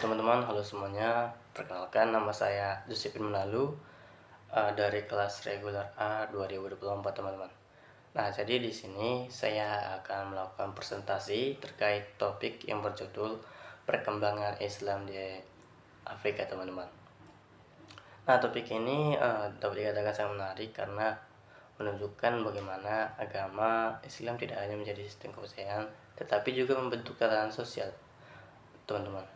teman-teman, halo semuanya. Perkenalkan, nama saya Josephine Menalu dari kelas reguler A 2024, teman-teman. Nah, jadi di sini saya akan melakukan presentasi terkait topik yang berjudul perkembangan Islam di Afrika, teman-teman. Nah, topik ini dapat dikatakan sangat menarik karena menunjukkan bagaimana agama Islam tidak hanya menjadi sistem kepercayaan, tetapi juga membentuk tatanan sosial, teman-teman.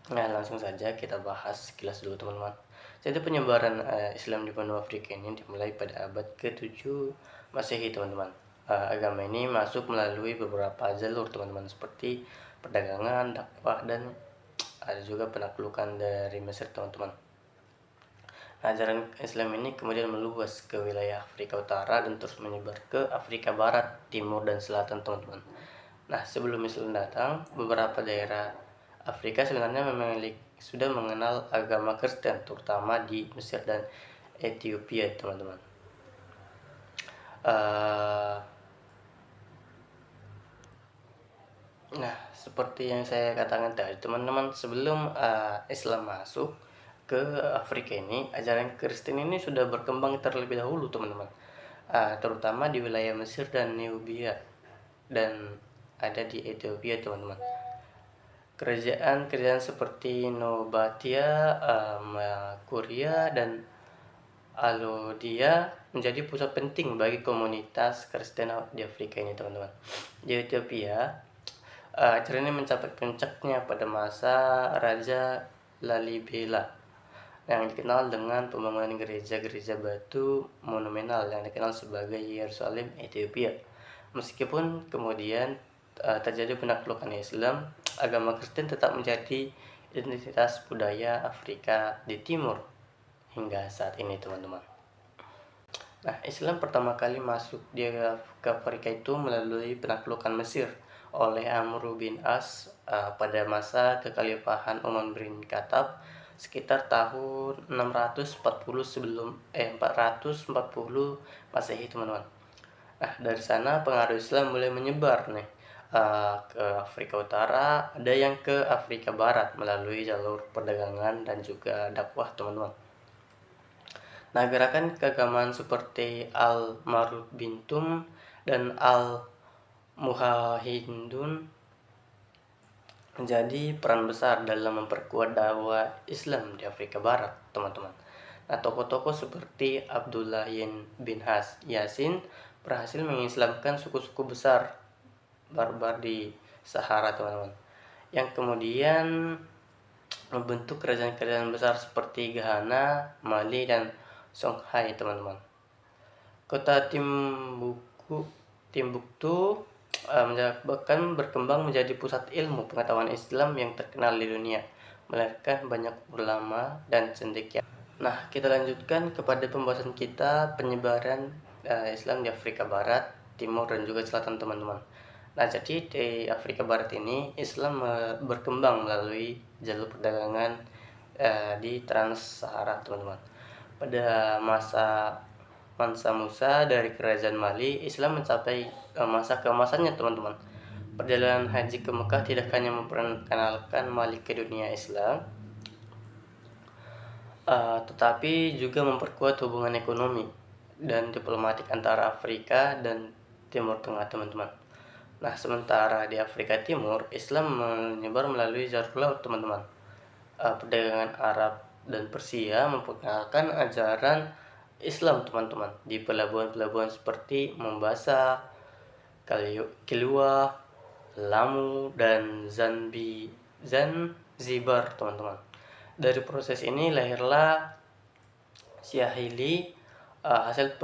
Nah, langsung saja kita bahas sekilas dulu, teman-teman. Jadi penyebaran Islam di benua Afrika ini dimulai pada abad ke-7 Masehi, teman-teman. Agama ini masuk melalui beberapa jalur, teman-teman, seperti perdagangan, dakwah, dan ada juga penaklukan dari Mesir, teman-teman. Nah, ajaran Islam ini kemudian meluas ke wilayah Afrika Utara dan terus menyebar ke Afrika Barat, Timur, dan Selatan, teman-teman. Nah, sebelum Islam datang, beberapa daerah Afrika sebenarnya sudah mengenal agama Kristen, terutama di Mesir dan Ethiopia, teman-teman. Nah, seperti yang saya katakan tadi, teman-teman, sebelum Islam masuk ke Afrika ini, ajaran Kristen ini sudah berkembang terlebih dahulu, teman-teman. Terutama di wilayah Mesir dan Nubia, dan ada di Ethiopia, teman-teman. Kerajaan-kerajaan seperti Nobatia, Makuria, dan Alodia menjadi pusat penting bagi komunitas Kristen di Afrika ini, teman-teman. Di Ethiopia, acara ini mencapai puncaknya pada masa Raja Lalibela yang dikenal dengan pembangunan gereja-gereja batu monumental yang dikenal sebagai Yerusalem Ethiopia. Meskipun kemudian terjadi penaklukan Islam, agama Kristen tetap menjadi identitas budaya Afrika di timur hingga saat ini, teman-teman. Nah, Islam pertama kali masuk ke Afrika itu melalui penaklukan Mesir oleh Amr bin As pada masa kekhalifahan Umar bin Khattab sekitar tahun 440 Masehi, teman-teman. Nah, dari sana pengaruh Islam mulai menyebar nih ke Afrika Utara, ada yang ke Afrika Barat melalui jalur perdagangan dan juga dakwah, teman-teman. Nah, gerakan keagamaan seperti Al-Maruf Bintum dan Al-Muhahindun menjadi peran besar dalam memperkuat dakwah Islam di Afrika Barat, teman-teman. Nah, tokoh-tokoh seperti Abdullah bin Yasin berhasil mengislamkan suku-suku besar barbar di Sahara, teman-teman, yang kemudian membentuk kerajaan-kerajaan besar seperti Ghana, Mali, dan Songhai, teman-teman. Kota Timbuktu bahkan berkembang menjadi pusat ilmu pengetahuan Islam yang terkenal di dunia, melahirkan banyak ulama dan cendekia. Nah, kita lanjutkan kepada pembahasan kita penyebaran Islam di Afrika Barat, Timur, dan juga Selatan, teman-teman. Nah, jadi di Afrika Barat ini Islam berkembang melalui jalur perdagangan di Trans-Sahara, teman-teman. Pada masa Mansa Musa dari Kerajaan Mali, Islam mencapai masa keemasannya, teman-teman. Perjalanan haji ke Mekah tidak hanya memperkenalkan Mali ke dunia Islam, tetapi juga memperkuat hubungan ekonomi dan diplomatik antara Afrika dan Timur Tengah, teman-teman. Nah, sementara di Afrika Timur, Islam menyebar melalui jalur laut, teman-teman. Perdagangan Arab dan Persia memperkenalkan ajaran Islam, teman-teman, di pelabuhan-pelabuhan seperti Mombasa, Kilwa, Lamu, dan Zanzibar, teman-teman. Dari proses ini lahirlah Syahili, hasil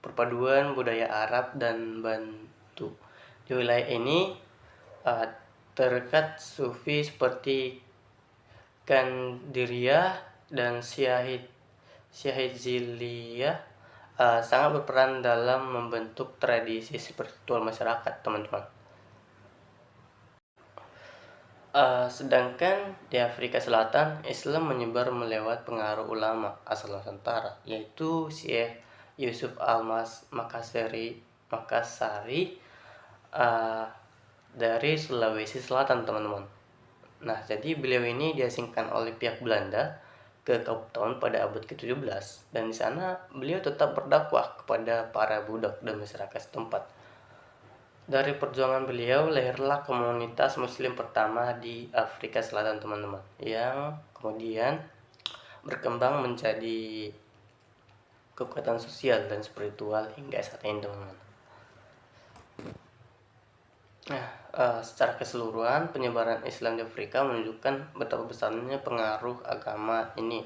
perpaduan budaya Arab dan Bantu. Di wilayah ini tarekat Sufi seperti Kandiriyah dan Syahiziliyah sangat berperan dalam membentuk tradisi spiritual masyarakat, teman-teman. Sedangkan di Afrika Selatan, Islam menyebar melewat pengaruh ulama asal Nusantara, yaitu Syekh Yusuf Makassari dari Sulawesi Selatan, teman-teman. Nah, jadi beliau ini diasingkan oleh pihak Belanda ke Cape Town pada abad ke-17, dan di sana beliau tetap berdakwah kepada para budak dan masyarakat setempat. Dari perjuangan beliau lahirlah komunitas muslim pertama di Afrika Selatan, teman-teman, yang kemudian berkembang menjadi kekuatan sosial dan spiritual hingga saat ini, teman-teman. Nah, secara keseluruhan penyebaran Islam di Afrika menunjukkan betapa besarnya pengaruh agama ini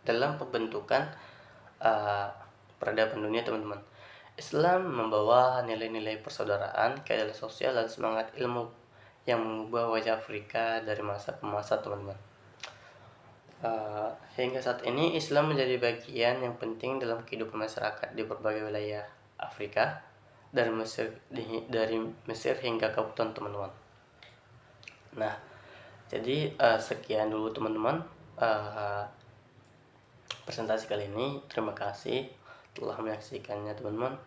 dalam pembentukan peradaban dunia, teman-teman. Islam membawa nilai-nilai persaudaraan, keadilan sosial, dan semangat ilmu yang mengubah wajah Afrika dari masa ke masa, teman-teman. Hingga saat ini Islam menjadi bagian yang penting dalam kehidupan masyarakat di berbagai wilayah Afrika, dari Mesir hingga Cape Town, teman-teman. Nah, jadi sekian dulu, teman-teman, presentasi kali ini. Terima kasih telah menyaksikannya, teman-teman.